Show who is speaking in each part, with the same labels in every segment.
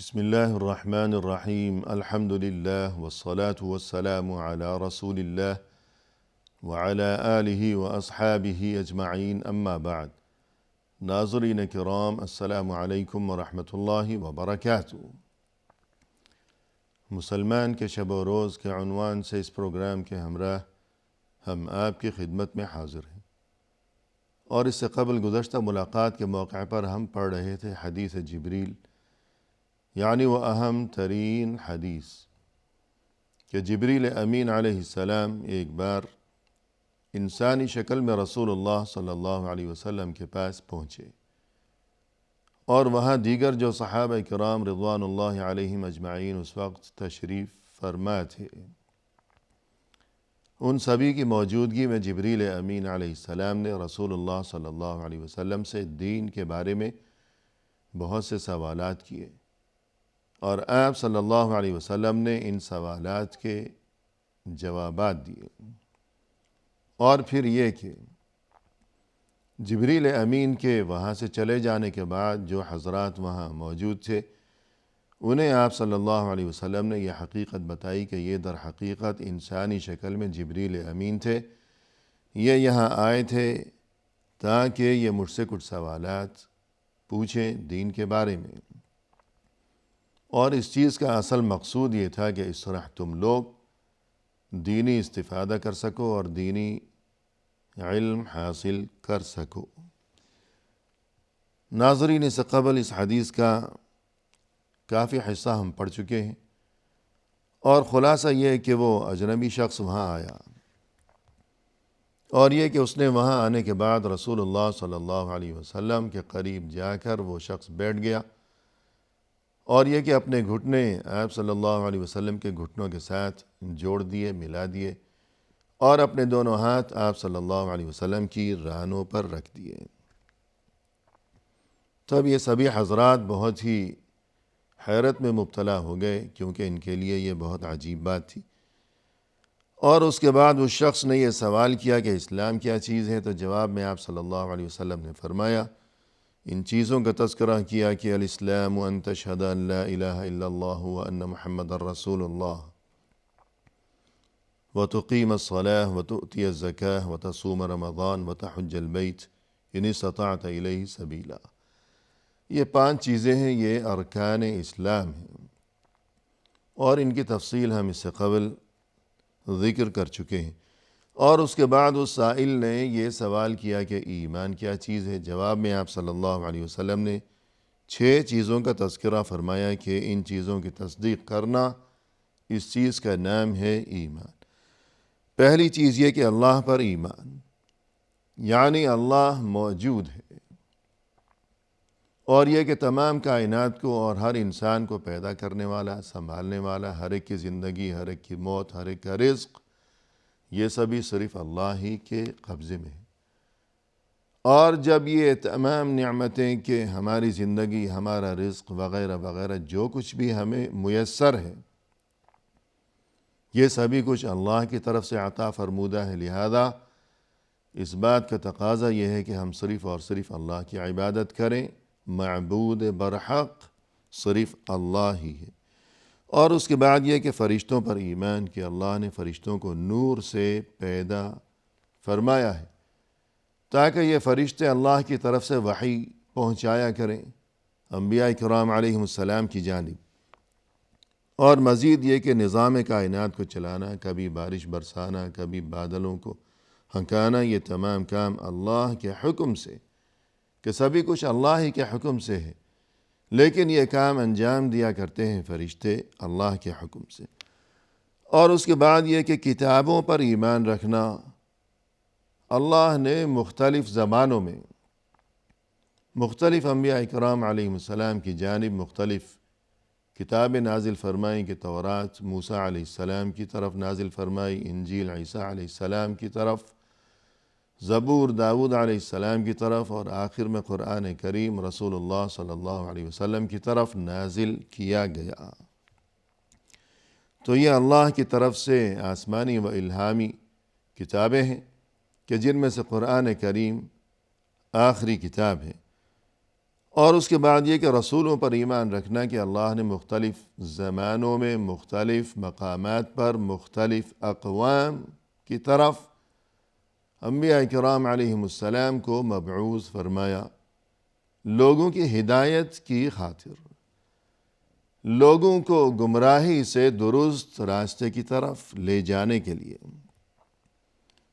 Speaker 1: بسم اللہ الرحمن الرحیم الحمد للہ والصلاة والسلام علی رسول اللہ وعلی آلہ واصحابہ اجمعین اما بعد۔ ناظرین کرام، السلام علیکم ورحمۃ اللہ وبرکاتہ۔ مسلمان کے شب و روز کے عنوان سے اس پروگرام کے ہمراہ ہم آپ کی خدمت میں حاضر ہیں، اور اس سے قبل گزشتہ ملاقات کے موقع پر ہم پڑھ رہے تھے حدیث جبریل، یعنی وہ اہم ترین حدیث کہ جبریل امین علیہ السلام ایک بار انسانی شکل میں رسول اللہ صلی اللہ علیہ وسلم کے پاس پہنچے، اور وہاں دیگر جو صحابہ کرام رضوان اللہ علیہم اجمعین اس وقت تشریف فرما تھے، ان سبھی کی موجودگی میں جبریل امین علیہ السلام نے رسول اللہ صلی اللہ علیہ وسلم سے دین کے بارے میں بہت سے سوالات کیے، اور آپ صلی اللہ علیہ وسلم نے ان سوالات کے جوابات دیے۔ اور پھر یہ کہ جبریل امین کے وہاں سے چلے جانے کے بعد جو حضرات وہاں موجود تھے، انہیں آپ صلی اللہ علیہ وسلم نے یہ حقیقت بتائی کہ یہ در حقیقت انسانی شکل میں جبریل امین تھے، یہ یہاں آئے تھے تاکہ یہ مجھ سے کچھ سوالات پوچھیں دین کے بارے میں، اور اس چیز کا اصل مقصود یہ تھا کہ اس طرح تم لوگ دینی استفادہ کر سکو اور دینی علم حاصل کر سکو۔ ناظرین، اس سے قبل اس حدیث کا کافی حصہ ہم پڑھ چکے ہیں، اور خلاصہ یہ ہے کہ وہ اجنبی شخص وہاں آیا، اور یہ کہ اس نے وہاں آنے کے بعد رسول اللہ صلی اللہ علیہ وسلم کے قریب جا کر وہ شخص بیٹھ گیا، اور یہ کہ اپنے گھٹنے آپ صلی اللہ علیہ وسلم کے گھٹنوں کے ساتھ جوڑ دیے، ملا دیے، اور اپنے دونوں ہاتھ آپ صلی اللہ علیہ وسلم کی رانوں پر رکھ دیے۔ تب یہ سبھی حضرات بہت ہی حیرت میں مبتلا ہو گئے، کیونکہ ان کے لیے یہ بہت عجیب بات تھی۔ اور اس کے بعد اس شخص نے یہ سوال کیا کہ اسلام کیا چیز ہے، تو جواب میں آپ صلی اللہ علیہ وسلم نے فرمایا، ان چیزوں کا تذکرہ کیا کہ الاسلام ان تشہد ان لا الہ الا اللہ وان محمد الرسول اللہ وتقیم الصلاة وتؤتی الزکاة وتصوم رمضان وتحج البیت ان استطعت الیہ سبیلا۔ یہ 5 چیزیں ہیں، یہ ارکان اسلام ہیں، اور ان کی تفصیل ہم اس سے قبل ذکر کر چکے ہیں۔ اور اس کے بعد اس سائل نے یہ سوال کیا کہ ایمان کیا چیز ہے، جواب میں آپ صلی اللہ علیہ وسلم نے 6 چیزوں کا تذکرہ فرمایا کہ ان چیزوں کی تصدیق کرنا، اس چیز کا نام ہے ایمان۔ پہلی چیز یہ کہ اللہ پر ایمان، یعنی اللہ موجود ہے، اور یہ کہ تمام کائنات کو اور ہر انسان کو پیدا کرنے والا، سنبھالنے والا، ہر ایک کی زندگی، ہر ایک کی موت، ہر ایک کا رزق، یہ سبھی صرف اللہ ہی کے قبضے میں ہے۔ اور جب یہ تمام نعمتیں کہ ہماری زندگی، ہمارا رزق وغیرہ وغیرہ جو کچھ بھی ہمیں میسر ہے، یہ سبھی کچھ اللہ کی طرف سے عطا فرمودہ ہے، لہذا اس بات کا تقاضا یہ ہے کہ ہم صرف اور صرف اللہ کی عبادت کریں، معبود برحق صرف اللہ ہی ہے۔ اور اس کے بعد یہ کہ فرشتوں پر ایمان، کہ اللہ نے فرشتوں کو نور سے پیدا فرمایا ہے تاکہ یہ فرشتے اللہ کی طرف سے وحی پہنچایا کریں انبیاء کرام علیہم السلام کی جانب، اور مزید یہ کہ نظام کائنات کو چلانا، کبھی بارش برسانا، کبھی بادلوں کو ہنکانا، یہ تمام کام اللہ کے حکم سے، کہ سبھی کچھ اللہ ہی کے حکم سے ہے، لیکن یہ کام انجام دیا کرتے ہیں فرشتے اللہ کے حکم سے۔ اور اس کے بعد یہ کہ کتابوں پر ایمان رکھنا، اللہ نے مختلف زمانوں میں مختلف انبیاء کرام علیہم السلام کی جانب مختلف کتابیں نازل فرمائیں، کہ تورات موسیٰ علیہ السلام کی طرف نازل فرمائی، انجیل عیسیٰ علیہ السلام کی طرف، زبور داؤد علیہ السلام کی طرف، اور آخر میں قرآن کریم رسول اللہ صلی اللہ علیہ وسلم کی طرف نازل کیا گیا۔ تو یہ اللہ کی طرف سے آسمانی و الہامی کتابیں ہیں، کہ جن میں سے قرآن کریم آخری کتاب ہے، اور اس کے بعد یہ کہ رسولوں پر ایمان رکھنا کہ اللہ نے مختلف زمانوں میں مختلف مقامات پر مختلف اقوام کی طرف انبیاء کرام علیہم السلام کو مبعوث فرمایا، لوگوں کی ہدایت کی خاطر، لوگوں کو گمراہی سے درست راستے کی طرف لے جانے کے لیے،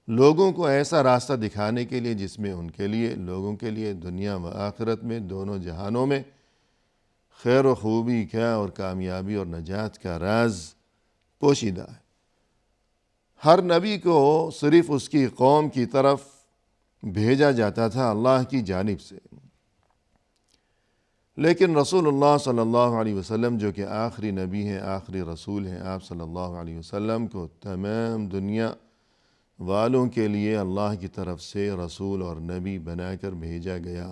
Speaker 1: لوگوں کو ایسا راستہ دکھانے کے لیے جس میں ان کے لیے، لوگوں کے لیے دنیا و آخرت میں دونوں جہانوں میں خیر و خوبی کا اور کامیابی اور نجات کا راز پوشیدہ ہے۔ ہر نبی کو صرف اس کی قوم کی طرف بھیجا جاتا تھا اللہ کی جانب سے، لیکن رسول اللہ صلی اللہ علیہ وسلم جو کہ آخری نبی ہیں، آخری رسول ہیں، آپ صلی اللہ علیہ وسلم کو تمام دنیا والوں کے لیے اللہ کی طرف سے رسول اور نبی بنا کر بھیجا گیا۔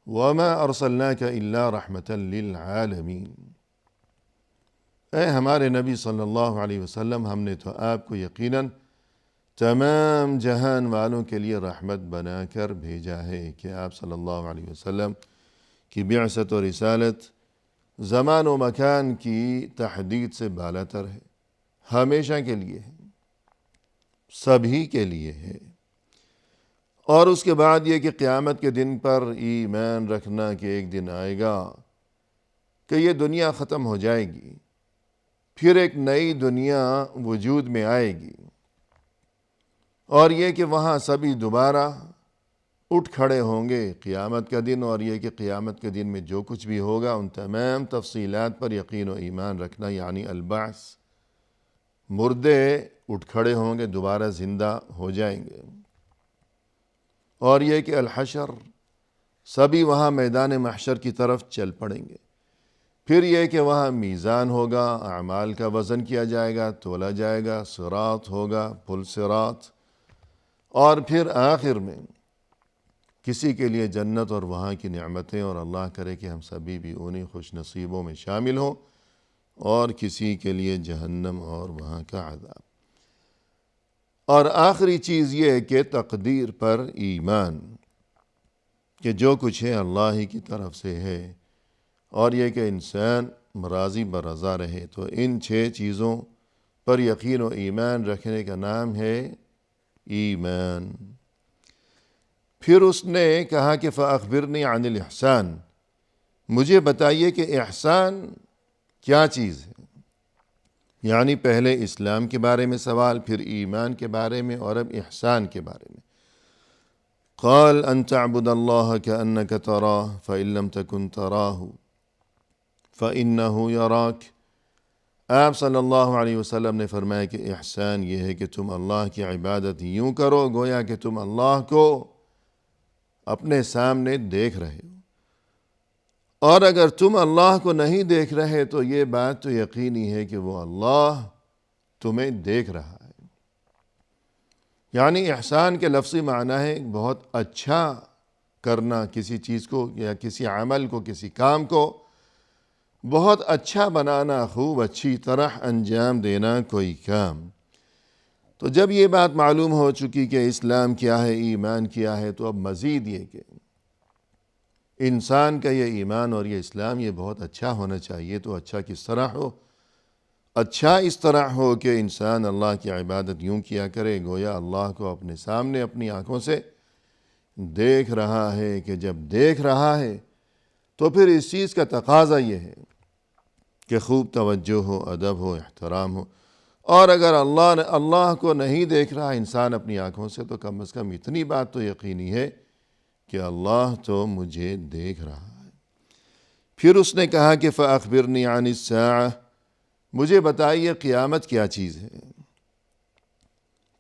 Speaker 1: وَمَا أَرْسَلْنَاكَ إِلَّا رَحْمَةً لِلْعَالَمِينَ، اے ہمارے نبی صلی اللہ علیہ وسلم، ہم نے تو آپ کو یقیناً تمام جہان والوں کے لیے رحمت بنا کر بھیجا ہے کہ آپ صلی اللہ علیہ وسلم کی بعثت و رسالت زمان و مکان کی تحدید سے بالاتر ہے، ہمیشہ کے لیے ہے، سبھی کے لیے ہے۔ اور اس کے بعد یہ کہ قیامت کے دن پر ایمان رکھنا کہ ایک دن آئے گا کہ یہ دنیا ختم ہو جائے گی، پھر ایک نئی دنیا وجود میں آئے گی، اور یہ کہ وہاں سبھی دوبارہ اٹھ کھڑے ہوں گے قیامت کا دن، اور یہ کہ قیامت کے دن میں جو کچھ بھی ہوگا ان تمام تفصیلات پر یقین و ایمان رکھنا، یعنی البعث، مردے اٹھ کھڑے ہوں گے، دوبارہ زندہ ہو جائیں گے، اور یہ کہ الحشر، سبھی وہاں میدان محشر کی طرف چل پڑیں گے، پھر یہ کہ وہاں میزان ہوگا، اعمال کا وزن کیا جائے گا، تولا جائے گا، صراط ہوگا، پل صراط، اور پھر آخر میں کسی کے لیے جنت اور وہاں کی نعمتیں، اور اللہ کرے کہ ہم سبھی بھی انہیں خوش نصیبوں میں شامل ہوں، اور کسی کے لیے جہنم اور وہاں کا عذاب۔ اور آخری چیز یہ ہے کہ تقدیر پر ایمان، کہ جو کچھ ہے اللہ ہی کی طرف سے ہے، اور یہ کہ انسان راضی برضا رہے۔ تو ان 6 چیزوں پر یقین و ایمان رکھنے کا نام ہے ایمان۔ پھر اس نے کہا کہ فَأَخْبِرْنِي عَنِ الْإِحْسَانِ، مجھے بتائیے کہ احسان کیا چیز ہے، یعنی پہلے اسلام کے بارے میں سوال، پھر ایمان کے بارے میں، اور اب احسان کے بارے میں۔ قال ان تعبد اللہ كأنك تراه فإن لم تكن تراه فإنه يراك، آپ صلی اللہ علیہ وسلم نے فرمایا کہ احسان یہ ہے کہ تم اللہ کی عبادت یوں کرو گویا کہ تم اللہ کو اپنے سامنے دیکھ رہے ہو، اور اگر تم اللہ کو نہیں دیکھ رہے تو یہ بات تو یقینی ہے کہ وہ اللہ تمہیں دیکھ رہا ہے۔ یعنی احسان کے لفظی معنی ہے بہت اچھا کرنا، کسی چیز کو یا کسی عمل کو، کسی کام کو بہت اچھا بنانا، خوب اچھی طرح انجام دینا کوئی کام۔ تو جب یہ بات معلوم ہو چکی کہ اسلام کیا ہے، ایمان کیا ہے، تو اب مزید یہ کہ انسان کا یہ ایمان اور یہ اسلام یہ بہت اچھا ہونا چاہیے۔ تو اچھا کس طرح ہو؟ اچھا اس طرح ہو کہ انسان اللہ کی عبادت یوں کیا کرے گویا اللہ کو اپنے سامنے اپنی آنکھوں سے دیکھ رہا ہے، کہ جب دیکھ رہا ہے تو پھر اس چیز کا تقاضا یہ ہے کہ خوب توجہ ہو، ادب ہو، احترام ہو، اور اگر اللہ کو نہیں دیکھ رہا انسان اپنی آنکھوں سے، تو کم از کم اتنی بات تو یقینی ہے کہ اللہ تو مجھے دیکھ رہا ہے۔ پھر اس نے کہا کہ فَأَخْبِرْنِي عَنِ السَّاعَةِ، مجھے بتائیے قیامت کیا چیز ہے۔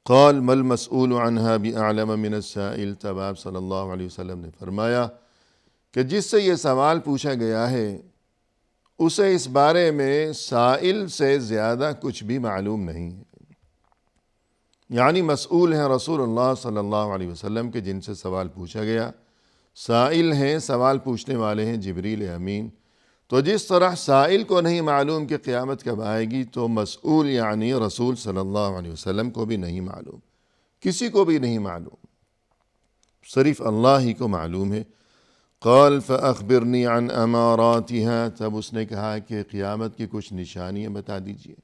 Speaker 1: قال ما المسؤول عنها بأعلم من السائل، تب آپ صلی اللہ علیہ وسلم نے فرمایا کہ جس سے یہ سوال پوچھا گیا ہے اسے اس بارے میں سائل سے زیادہ کچھ بھی معلوم نہیں ہے۔ یعنی مسئول ہیں رسول اللہ صلی اللہ علیہ وسلم کے جن سے سوال پوچھا گیا، سائل ہیں، سوال پوچھنے والے ہیں جبریل امین۔ تو جس طرح سائل کو نہیں معلوم کہ قیامت کب آئے گی، تو مسئول یعنی رسول صلی اللہ علیہ وسلم کو بھی نہیں معلوم، کسی کو بھی نہیں معلوم، صرف اللہ ہی کو معلوم ہے۔ قال فأخبرنی عن اماراتها، تب اس نے کہا کہ قیامت کی کچھ نشانیاں بتا دیجئے،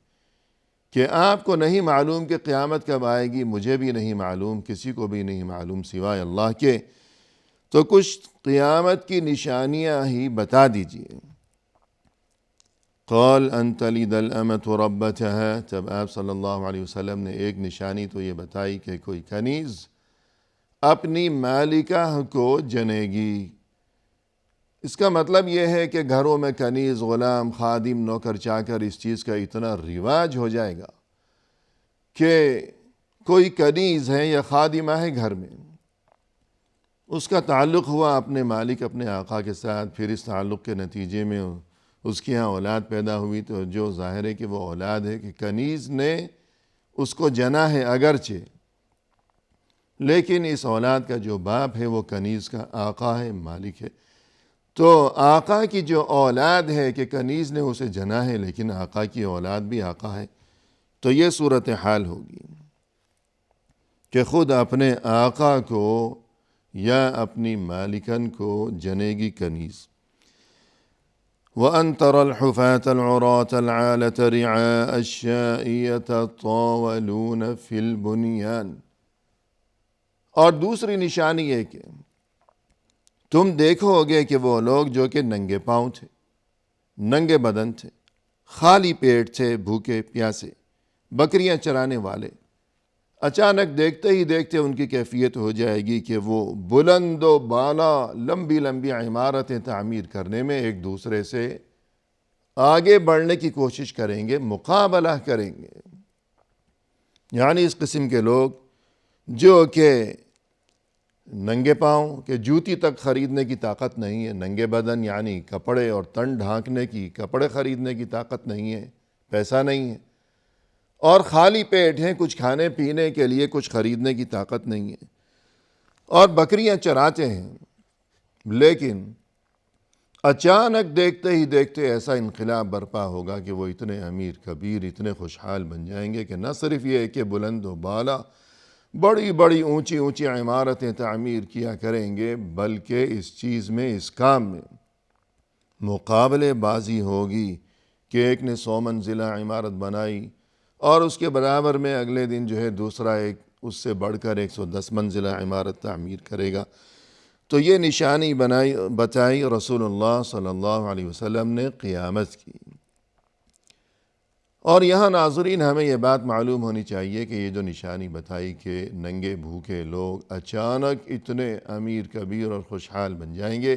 Speaker 1: کہ آپ کو نہیں معلوم کہ قیامت کب آئے گی، مجھے بھی نہیں معلوم، کسی کو بھی نہیں معلوم سوائے اللہ کے، تو کچھ قیامت کی نشانیاں ہی بتا دیجئے۔ قال ان تلد الامة ربتها، تب آپ صلی اللہ علیہ وسلم نے ایک نشانی تو یہ بتائی کہ کوئی کنیز اپنی مالکہ کو جنے گی۔ اس کا مطلب یہ ہے کہ گھروں میں کنیز، غلام، خادم، نوکر چاکر، اس چیز کا اتنا رواج ہو جائے گا کہ کوئی کنیز ہے یا خادمہ ہے گھر میں، اس کا تعلق ہوا اپنے مالک، اپنے آقا کے ساتھ، پھر اس تعلق کے نتیجے میں اس کے ہاں اولاد پیدا ہوئی، تو جو ظاہر ہے کہ وہ اولاد ہے کہ کنیز نے اس کو جنا ہے اگرچہ، لیکن اس اولاد کا جو باپ ہے وہ کنیز کا آقا ہے، مالک ہے۔ تو آقا کی جو اولاد ہے کہ کنیز نے اسے جنا ہے، لیکن آقا کی اولاد بھی آقا ہے، تو یہ صورتحال ہوگی کہ خود اپنے آقا کو یا اپنی مالکن کو جنے گی کنیز۔ وَأَن تَرَى الْحُفَاةَ الْعُرَاةَ الْعَالَةَ رِعَاءَ الشَّاءِ يَتَطَاوَلُونَ فِي الْبُنْيَانِ، اور دوسری نشانی یہ کہ تم دیکھو گے کہ وہ لوگ جو کہ ننگے پاؤں تھے، ننگے بدن تھے، خالی پیٹ تھے، بھوکے پیاسے، بکریاں چرانے والے، اچانک دیکھتے ہی دیکھتے ان کی کیفیت ہو جائے گی کہ وہ بلند و بالا لمبی لمبی عمارتیں تعمیر کرنے میں ایک دوسرے سے آگے بڑھنے کی کوشش کریں گے، مقابلہ کریں گے۔ یعنی اس قسم کے لوگ جو کہ ننگے پاؤں، کہ جوتی تک خریدنے کی طاقت نہیں ہے، ننگے بدن یعنی کپڑے اور تن ڈھانکنے کی، کپڑے خریدنے کی طاقت نہیں ہے، پیسہ نہیں ہے، اور خالی پیٹ ہیں، کچھ کھانے پینے کے لیے کچھ خریدنے کی طاقت نہیں ہے، اور بکریاں چراتے ہیں، لیکن اچانک دیکھتے ہی دیکھتے ایسا انقلاب برپا ہوگا کہ وہ اتنے امیر کبیر، اتنے خوشحال بن جائیں گے کہ نہ صرف یہ کہ بلند و بالا بڑی بڑی اونچی اونچی عمارتیں تعمیر کیا کریں گے، بلکہ اس چیز میں، اس کام میں مقابلے بازی ہوگی کہ ایک نے 100 منزلہ عمارت بنائی اور اس کے برابر میں اگلے دن جو ہے دوسرا ایک اس سے بڑھ کر 110 منزلہ عمارت تعمیر کرے گا۔ تو یہ نشانی بتائی رسول اللہ صلی اللہ علیہ وسلم نے قیامت کی۔ اور یہاں ناظرین ہمیں یہ بات معلوم ہونی چاہیے کہ یہ جو نشانی بتائی کہ ننگے بھوکے لوگ اچانک اتنے امیر کبیر اور خوشحال بن جائیں گے،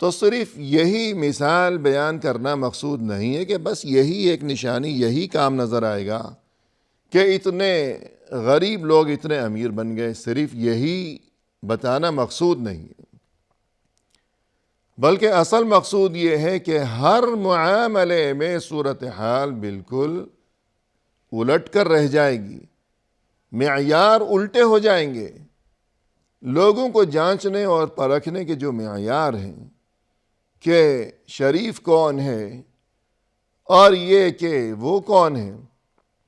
Speaker 1: تو صرف یہی مثال بیان کرنا مقصود نہیں ہے کہ بس یہی ایک نشانی، یہی کام نظر آئے گا کہ اتنے غریب لوگ اتنے امیر بن گئے، صرف یہی بتانا مقصود نہیں ہے، بلکہ اصل مقصود یہ ہے کہ ہر معاملے میں صورتحال بالکل الٹ کر رہ جائے گی، معیار الٹے ہو جائیں گے، لوگوں کو جانچنے اور پرکھنے کے جو معیار ہیں کہ شریف کون ہے اور یہ کہ وہ کون ہے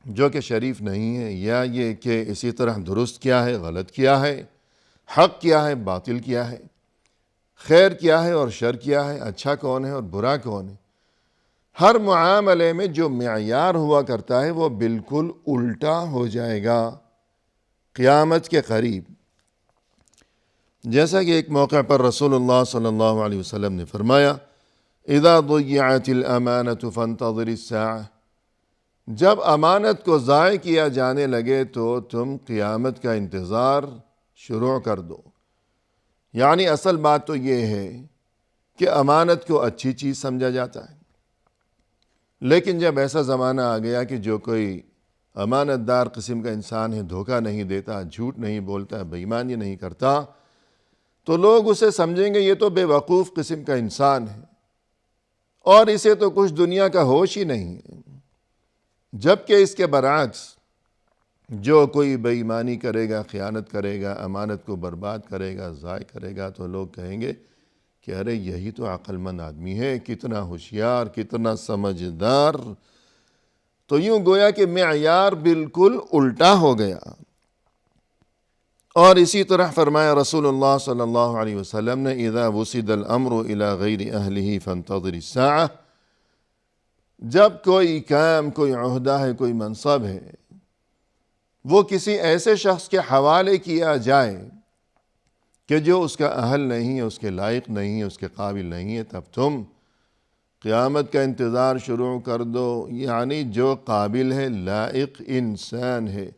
Speaker 1: جو کہ شریف نہیں ہے، یا یہ کہ اسی طرح درست کیا ہے، غلط کیا ہے، حق کیا ہے، باطل کیا ہے، خیر کیا ہے اور شر کیا ہے، اچھا کون ہے اور برا کون ہے، ہر معاملے میں جو معیار ہوا کرتا ہے وہ بالکل الٹا ہو جائے گا قیامت کے قریب۔ جیسا کہ ایک موقع پر رسول اللہ صلی اللہ علیہ وسلم نے فرمایا، اذا ضیعت الامانۃ فانتظر الساعہ، جب امانت کو ضائع کیا جانے لگے تو تم قیامت کا انتظار شروع کر دو۔ یعنی اصل بات تو یہ ہے کہ امانت کو اچھی چیز سمجھا جاتا ہے، لیکن جب ایسا زمانہ آ گیا کہ جو کوئی امانت دار قسم کا انسان ہے، دھوکہ نہیں دیتا، جھوٹ نہیں بولتا، بے ایمانی نہیں کرتا، تو لوگ اسے سمجھیں گے یہ تو بے وقوف قسم کا انسان ہے اور اسے تو کچھ دنیا کا ہوش ہی نہیں ہے۔ جبکہ اس کے برعکس جو کوئی بے ایمانی کرے گا، خیانت کرے گا، امانت کو برباد کرے گا، ضائع کرے گا، تو لوگ کہیں گے کہ ارے یہی تو عقل مند آدمی ہے، کتنا ہوشیار، کتنا سمجھدار۔ تو یوں گویا کہ معیار بالکل الٹا ہو گیا، اور اسی طرح فرمایا رسول اللہ صلی اللہ علیہ وسلم نے اذا وسد الامر الى غیر اہلہ فانتظر الساعہ، جب کوئی کام، کوئی عہدہ ہے، کوئی منصب ہے، وہ کسی ایسے شخص کے حوالے کیا جائے کہ جو اس کا اہل نہیں ہے، اس کے لائق نہیں ہے، اس کے قابل نہیں ہے، تب تم قیامت کا انتظار شروع کر دو۔ یعنی جو قابل ہے، لائق انسان ہے،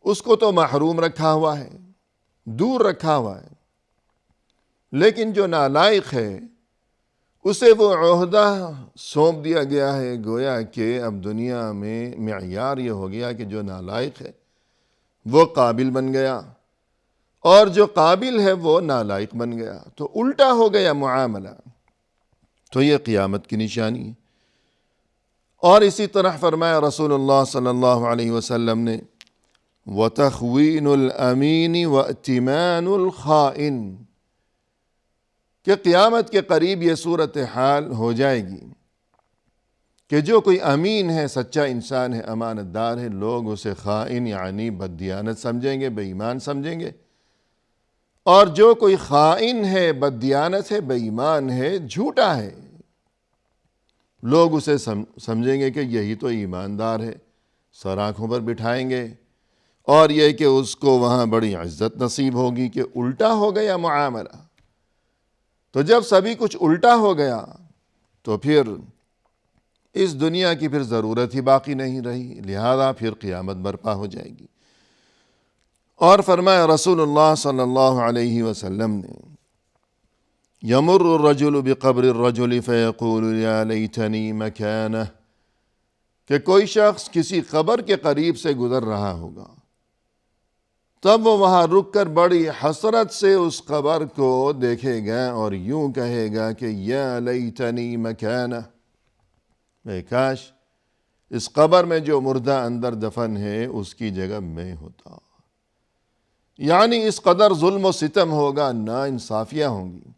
Speaker 1: اس کو تو محروم رکھا ہوا ہے، دور رکھا ہوا ہے، لیکن جو نالائق ہے اسے وہ عہدہ سونپ دیا گیا ہے۔ گویا کہ اب دنیا میں معیار یہ ہو گیا کہ جو نالائق ہے وہ قابل بن گیا، اور جو قابل ہے وہ نالائق بن گیا، تو الٹا ہو گیا معاملہ۔ تو یہ قیامت کی نشانی ہے۔ اور اسی طرح فرمایا رسول اللہ صلی اللہ علیہ وسلم نے وَتَخْوِينُ الْأَمِينِ وَأْتِمَانُ الْخَائِنِ، کہ قیامت کے قریب یہ صورتحال ہو جائے گی کہ جو کوئی امین ہے، سچا انسان ہے، امانت دار ہے، لوگ اسے خائن یعنی بددیانت سمجھیں گے، بے ایمان سمجھیں گے، اور جو کوئی خائن ہے، بددیانت ہے، بے ایمان ہے، جھوٹا ہے، لوگ اسے سمجھیں گے کہ یہی تو ایماندار ہے، سر آنکھوں پر بٹھائیں گے، اور یہ کہ اس کو وہاں بڑی عزت نصیب ہوگی۔ کہ الٹا ہو گیا معاملہ۔ تو جب سبھی کچھ الٹا ہو گیا تو پھر اس دنیا کی پھر ضرورت ہی باقی نہیں رہی، لہذا پھر قیامت برپا ہو جائے گی۔ اور فرمایا رسول اللہ صلی اللہ علیہ وسلم نے یمر الرجل بقبر الرجل فیقول یا لیتنی مکانہ، کہ کوئی شخص کسی قبر کے قریب سے گزر رہا ہوگا، تب وہ وہاں رک کر بڑی حسرت سے اس قبر کو دیکھے گا اور یوں کہے گا کہ یا لیتنی مکانہ، اے کاش اس قبر میں جو مردہ اندر دفن ہے اس کی جگہ میں ہوتا۔ یعنی اس قدر ظلم و ستم ہوگا، ناانصافیاں ہوں گی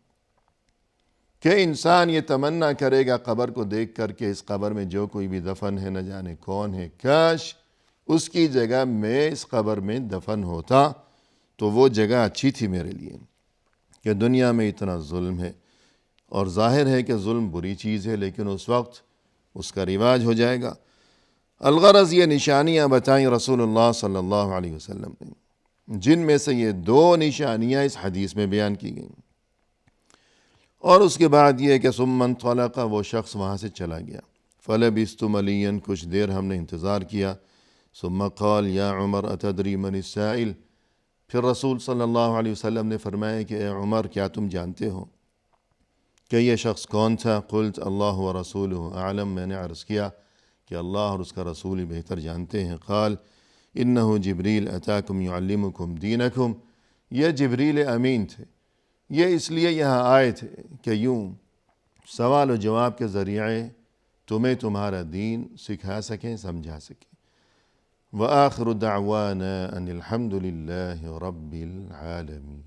Speaker 1: کہ انسان یہ تمنا کرے گا قبر کو دیکھ کر کے اس قبر میں جو کوئی بھی دفن ہے، نہ جانے کون ہے، کاش اس کی جگہ میں اس قبر میں دفن ہوتا تو وہ جگہ اچھی تھی میرے لیے۔ کہ دنیا میں اتنا ظلم ہے، اور ظاہر ہے کہ ظلم بری چیز ہے، لیکن اس وقت اس کا رواج ہو جائے گا۔ الغرض یہ نشانیاں بتائیں رسول اللہ صلی اللہ علیہ وسلم نے، جن میں سے یہ دو نشانیاں اس حدیث میں بیان کی گئیں۔ اور اس کے بعد یہ کہ ثم انطلق، وہ شخص وہاں سے چلا گیا، فلبثت ملیا، کچھ دیر ہم نے انتظار کیا، ثم قال یا عمر اتدری من السائل، پھر رسول صلی اللہ علیہ وسلم نے فرمایا کہ اے عمر، کیا تم جانتے ہو کہ یہ شخص کون تھا؟ قلت اللہ ورسولہ اعلم، میں نے عرض کیا کہ اللہ اور اس کا رسول بہتر جانتے ہیں۔ قال انہ جبریل اتاکم یعلمکم دینکم، یہ جبریل امین تھے، یہ اس لیے یہاں آئے تھے کہ یوں سوال و جواب کے ذریعے تمہیں تمہارا دین سکھا سکیں، سمجھا سکیں۔ وآخر دعوانا ان الحمد للہ رب العالمین۔